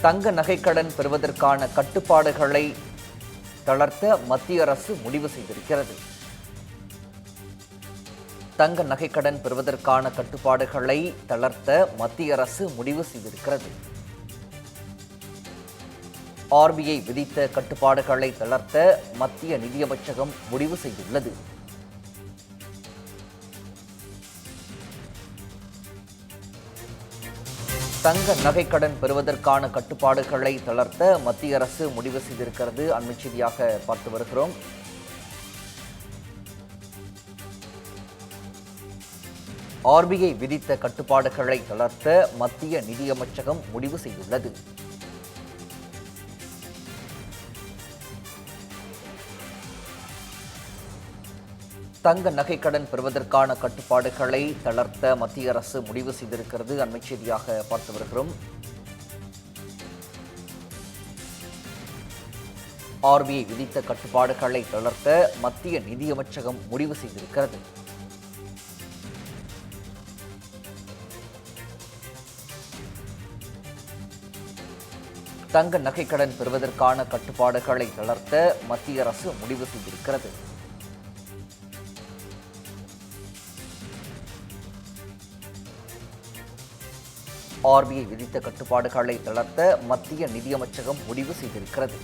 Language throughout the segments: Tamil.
தங்க நகைக்கடன் பெறுவதற்கான கட்டுப்பாடுகளை தளர்த்த மத்திய அரசு முடிவு செய்திருக்கிறது. தங்க நகைக்கடன் பெறுவதற்கான கட்டுப்பாடுகளை தளர்த்த மத்திய அரசு முடிவு செய்திருக்கிறது. ஆர்பிஐ விதித்த கட்டுப்பாடுகளை தளர்த்த மத்திய நிதியமைச்சகம் முடிவு செய்துள்ளது. தங்க நகைக்கடன் பெறுவதற்கான கட்டுப்பாடுகளை தளர்த்த மத்திய அரசு முடிவு செய்திருக்கிறது. அண்மை செய்தியாக பார்த்து வருகிறோம். ஆர்பிஐ விதித்த கட்டுப்பாடுகளை தளர்த்த மத்திய நிதியமைச்சகம் முடிவு செய்துள்ளது. தங்க நகைக்கடன் பெறுவதற்கான கட்டுப்பாடுகளை தளர்த்த மத்திய அரசு முடிவு செய்திருக்கிறது. அண்மை செய்தியாக பார்த்து வருகிறோம். ஆர்பிஐ விதித்த கட்டுப்பாடுகளை தளர்த்த மத்திய நிதியமைச்சகம் முடிவு செய்திருக்கிறது. தங்க நகைக்கடன் பெறுவதற்கான கட்டுப்பாடுகளை தளர்த்த மத்திய அரசு முடிவு செய்திருக்கிறது. ஆர்பிஐ விதித்த கட்டுப்பாடுகளை தளர்த்த மத்திய நிதியமைச்சகம் முடிவு செய்திருக்கிறது.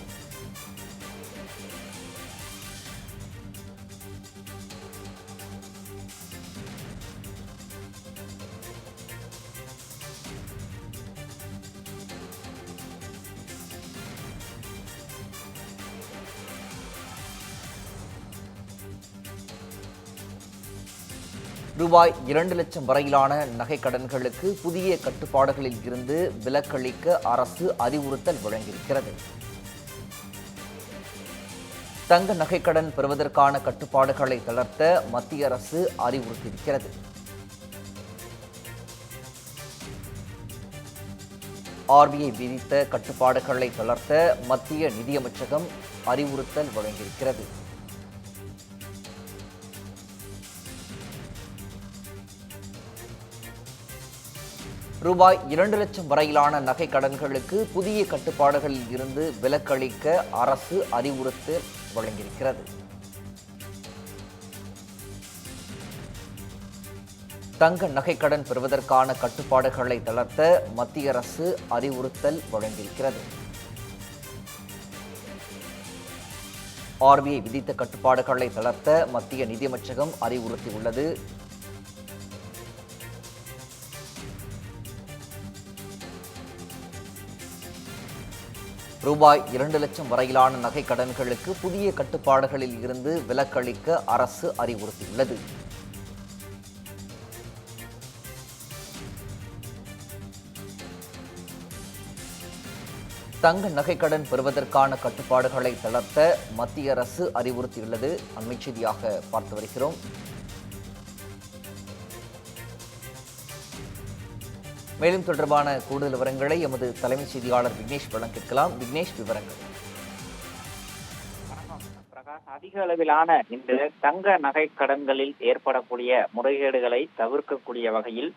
ரூபாய் 2 லட்சம் வரையிலான நகைக்கடன்களுக்கு புதிய கட்டுப்பாடுகளில் இருந்து விலக்களிக்க அரசு அறிவுறுத்தல் வழங்கியிருக்கிறது. தங்க நகைக்கடன் பெறுவதற்கான கட்டுப்பாடுகளை தளர்த்த மத்திய அரசு அறிவுறுத்தியிருக்கிறது. ஆர்பிஐ விதித்த கட்டுப்பாடுகளை தளர்த்த மத்திய நிதியமைச்சகம் அறிவுறுத்தல் வழங்கியிருக்கிறது. ரூபாய் 2 லட்சம் வரையிலான நகை கடன்களுக்கு புதிய கட்டுப்பாடுகளில் இருந்து விலக்களிக்க அரசு அறிவுறுத்தல் வழங்கியிருக்கிறது. தங்க நகைக்கடன் பெறுவதற்கான கட்டுப்பாடுகளை தளர்த்த மத்திய அரசு அறிவுறுத்தல் வழங்கியிருக்கிறது. ஆர்பிஐ விதித்த கட்டுப்பாடுகளை தளர்த்த மத்திய நிதியமைச்சகம் அறிவுறுத்தியுள்ளது. ரூபாய் 2 லட்சம் வரையிலான நகை கடன்களுக்கு புதிய கட்டுப்பாடுகளில் இருந்து விலக்களிக்க அரசு அறிவுறுத்தியுள்ளது. தங்க நகைக்கடன் பெறுவதற்கான கட்டுப்பாடுகளை தளர்த்த மத்திய அரசு அறிவுறுத்தியுள்ளது. அண்மை செய்தியாக பார்த்து வருகிறோம். மேலும் தொடர்பான கூடுதல் விவரங்களை எமது தலைமைச் செய்தியாளர் விக்னேஷ் வழங்க கேட்கலாம். விக்னேஷ், விவரங்கள். பிரகாஷ், அதிக அளவிலான இந்த தங்க நகை கடன்களில் ஏற்படக்கூடிய முறைகேடுகளை தவிர்க்கக்கூடிய வகையில்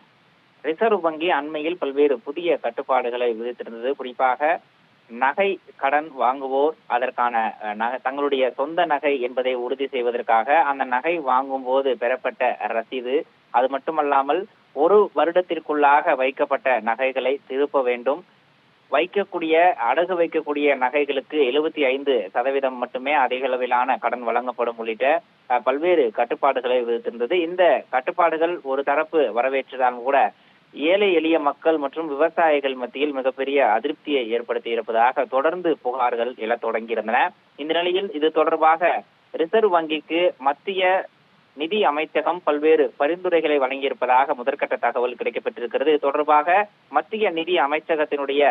ரிசர்வ் வங்கி அண்மையில் பல்வேறு புதிய கட்டுப்பாடுகளை விதித்திருந்தது. குறிப்பாக நகை கடன் வாங்குவோர் அதற்கான தங்களுடைய சொந்த நகை என்பதை உறுதி செய்வதற்காக அந்த நகை வாங்கும் போது பெறப்பட்ட ரசீது, அது மட்டுமல்லாமல் 1 வருடத்திற்குள்ளாக வைக்கப்பட்ட நகைகளை திருப்ப வேண்டும். அடகு வைக்கக்கூடிய நகைகளுக்கு 75% மட்டுமே அதிக அளவிலான கடன் வழங்கப்படும் உள்ளிட்ட பல்வேறு கட்டுப்பாடுகளை விதித்திருந்தது. இந்த கட்டுப்பாடுகள் ஒரு தரப்பு வரவேற்றதால் கூட ஏழை எளிய மக்கள் மற்றும் விவசாயிகள் மத்தியில் மிகப்பெரிய அதிருப்தியை ஏற்படுத்தி இருப்பதாக தொடர்ந்து புகார்கள் எழத் தொடங்கியிருந்தன. இந்த நிலையில் இது தொடர்பாக ரிசர்வ் வங்கிக்கு மத்திய நிதி அமைச்சகம் பல்வேறு பரிந்துரைகளை வழங்கியிருப்பதாக முதற்கட்ட தகவல் கிடைக்கப்பட்டிருக்கிறது. இது தொடர்பாக மத்திய நிதி அமைச்சகத்தினுடைய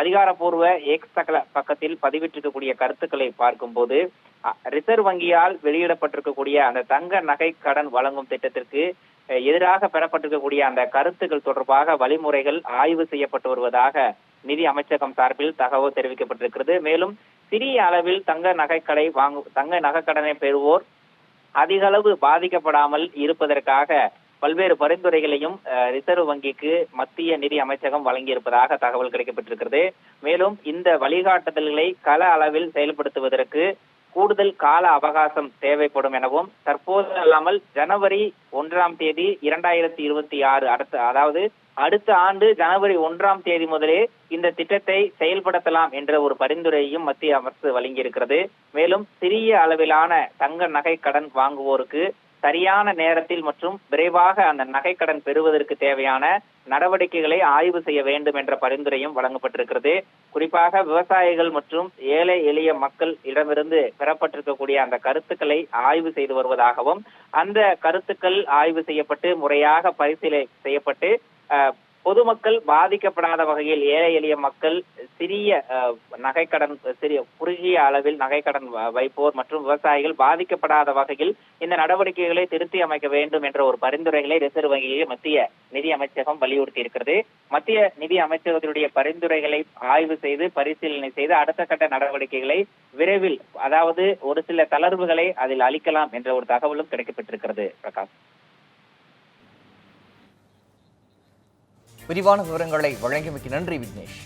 அதிகாரப்பூர்வ எக்ஸ் பக்கத்தில் பதிவிட்டிருக்கக்கூடிய கருத்துக்களை பார்க்கும்போது, ரிசர்வ் வங்கியால் வெளியிடப்பட்டிருக்கக்கூடிய அந்த தங்க நகை கடன் வழங்கும் திட்டத்திற்கு எதிராக பெறப்பட்டிருக்கக்கூடிய அந்த கருத்துக்கள் தொடர்பாக வழிமுறைகள் ஆய்வு செய்யப்பட்டு வருவதாக நிதி அமைச்சகம் சார்பில் தகவல் தெரிவிக்கப்பட்டிருக்கிறது. மேலும் சிறிய அளவில் தங்க நகைக்கடனை பெறுவோர் அதிக அளவு பாதிக்கப்படாமல் இருப்பதற்காக பல்வேறு பரிந்துரைகளையும் ரிசர்வ் வங்கிக்கு மத்திய நிதி அமைச்சகம் வழங்கியிருப்பதாக தகவல் கிடைக்கப்பட்டிருக்கிறது. மேலும் இந்த வழிகாட்டுதல்களை கள அளவில் செயல்படுத்துவதற்கு கூடுதல் கால அவகாசம் தேவைப்படும் எனவும், தற்போது அல்லாமல் ஜனவரி 1ஆம் தேதி 2026 அடுத்த ஆண்டு ஜனவரி 1ஆம் தேதி முதலே இந்த திட்டத்தை செயல்படுத்தலாம் என்ற ஒரு பரிந்துரையையும் மத்திய அரசு வழங்கியிருக்கிறது. மேலும் சிறிய அளவிலான தங்க நகை கடன் வாங்குவோருக்கு சரியான நேரத்தில் மற்றும் விரைவாக அந்த நகைக்கடன் பெறுவதற்கு தேவையான நடவடிக்கைகளை ஆய்வு செய்ய வேண்டும் என்ற பரிந்துரையும் வழங்கப்பட்டிருக்கிறது. குறிப்பாக விவசாயிகள் மற்றும் ஏழை எளிய மக்கள் இடமிருந்து பெறப்பட்டிருக்கக்கூடிய அந்த கருத்துக்களை ஆய்வு செய்து வருவதாகவும், அந்த கருத்துக்கள் ஆய்வு செய்யப்பட்டு முறையாக பரிசீலனை செய்யப்பட்டு பொதுமக்கள் பாதிக்கப்படாத வகையில் ஏழை எளிய மக்கள் சிறிய நகைக்கடன் குறுகிய அளவில் நகைக்கடன் வைப்போர் மற்றும் விவசாயிகள் பாதிக்கப்படாத வகையில் இந்த நடவடிக்கைகளை திருத்தி அமைக்க வேண்டும் என்ற ஒரு பரிந்துரைகளை ரிசர்வ் வங்கியை மத்திய நிதி அமைச்சகம் வலியுறுத்தி இருக்கிறது. மத்திய நிதி அமைச்சகத்தினுடைய பரிந்துரைகளை ஆய்வு செய்து பரிசீலனை செய்து அடுத்த கட்ட நடவடிக்கைகளை விரைவில், அதாவது ஒரு சில தளர்வுகளை அதில் அளிக்கலாம் என்ற ஒரு தகவலும் கிடைக்கப்பட்டிருக்கிறது. பிரகாஷ், விரிவான விவரங்களை வழங்கியமைக்கு நன்றி விக்னேஷ்.